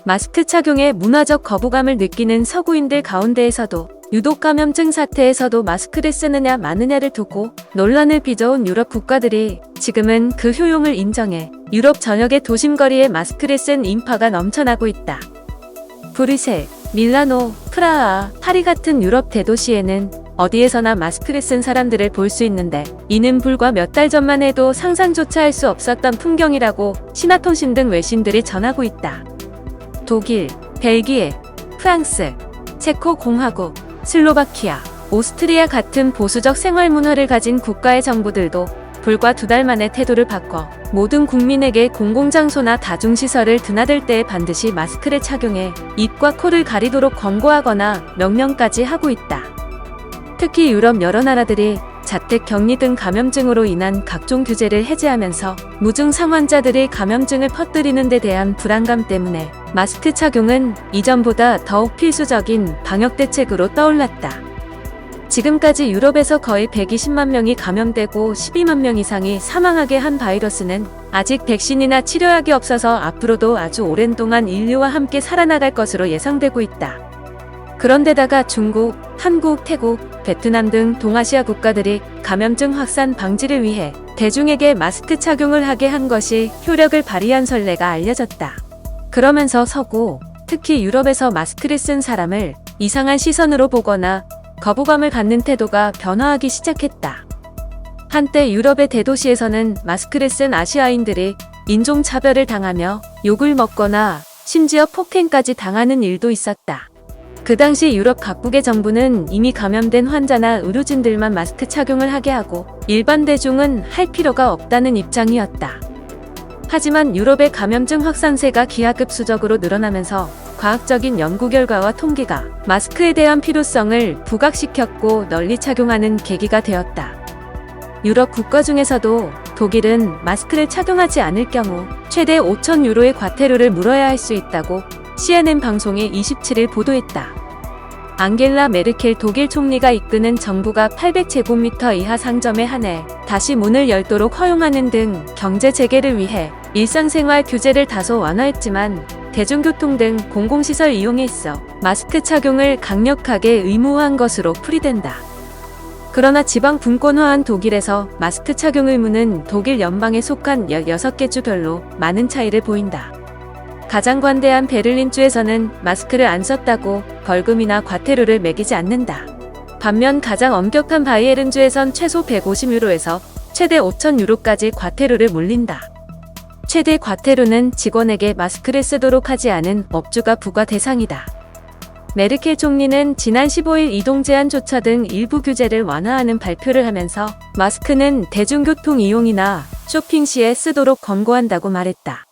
마스크 착용에 문화적 거부감을 느끼는 서구인들 가운데에서도 유독 감염증 사태에서도 마스크를 쓰느냐 마느냐를 두고 논란을 빚어온 유럽 국가들이 지금은 그 효용을 인정해 유럽 전역의 도심거리에 마스크를 쓴 인파가 넘쳐나고 있다. 브뤼셀, 밀라노, 프라하, 파리 같은 유럽 대도시에는 어디에서나 마스크를 쓴 사람들을 볼 수 있는데 이는 불과 몇 달 전만 해도 상상조차 할 수 없었던 풍경이라고 신화통신 등 외신들이 전하고 있다. 독일, 벨기에, 프랑스, 체코 공화국, 슬로바키아, 오스트리아 같은 보수적 생활 문화를 가진 국가의 정부들도 불과 2달 만에 태도를 바꿔 모든 국민에게 공공장소나 다중시설을 드나들 때 반드시 마스크를 착용해 입과 코를 가리도록 권고하거나 명령까지 하고 있다. 특히 유럽 여러 나라들이 자택 격리 등 감염증으로 인한 각종 규제를 해제하면서 무증상 환자들이 감염증을 퍼뜨리는 데 대한 불안감 때문에 마스크 착용은 이전보다 더욱 필수적인 방역 대책으로 떠올랐다. 지금까지 유럽에서 거의 120만 명이 감염되고 12만 명 이상이 사망하게 한 바이러스는 아직 백신이나 치료약이 없어서 앞으로도 아주 오랜 동안 인류와 함께 살아나갈 것으로 예상되고 있다. 그런데다가 중국, 한국, 태국, 베트남 등 동아시아 국가들이 감염증 확산 방지를 위해 대중에게 마스크 착용을 하게 한 것이 효력을 발휘한 선례가 알려졌다. 그러면서 서구, 특히 유럽에서 마스크를 쓴 사람을 이상한 시선으로 보거나 거부감을 갖는 태도가 변화하기 시작했다. 한때 유럽의 대도시에서는 마스크를 쓴 아시아인들이 인종차별을 당하며 욕을 먹거나 심지어 폭행까지 당하는 일도 있었다. 그 당시 유럽 각국의 정부는 이미 감염된 환자나 의료진들만 마스크 착용을 하게 하고 일반 대중은 할 필요가 없다는 입장이었다. 하지만 유럽의 감염증 확산세가 기하급수적으로 늘어나면서 과학적인 연구 결과와 통계가 마스크에 대한 필요성을 부각시켰고 널리 착용하는 계기가 되었다. 유럽 국가 중에서도 독일은 마스크를 착용하지 않을 경우 최대 5,000유로의 과태료를 물어야 할 수 있다고 CNN 방송이 27일 보도했다. 앙겔라 메르켈 독일 총리가 이끄는 정부가 800제곱미터 이하 상점에 한해 다시 문을 열도록 허용하는 등 경제 재개를 위해 일상생활 규제를 다소 완화했지만 대중교통 등 공공시설 이용에 있어 마스크 착용을 강력하게 의무화한 것으로 풀이된다. 그러나 지방 분권화한 독일에서 마스크 착용 의무는 독일 연방에 속한 16개 주별로 많은 차이를 보인다. 가장 관대한 베를린주에서는 마스크를 안 썼다고 벌금이나 과태료를 매기지 않는다. 반면 가장 엄격한 바이에른주에선 최소 150유로에서 최대 5,000유로까지 과태료를 물린다. 최대 과태료는 직원에게 마스크를 쓰도록 하지 않은 업주가 부과 대상이다. 메르켈 총리는 지난 15일 이동 제한조차 등 일부 규제를 완화하는 발표를 하면서 마스크는 대중교통 이용이나 쇼핑 시에 쓰도록 권고한다고 말했다.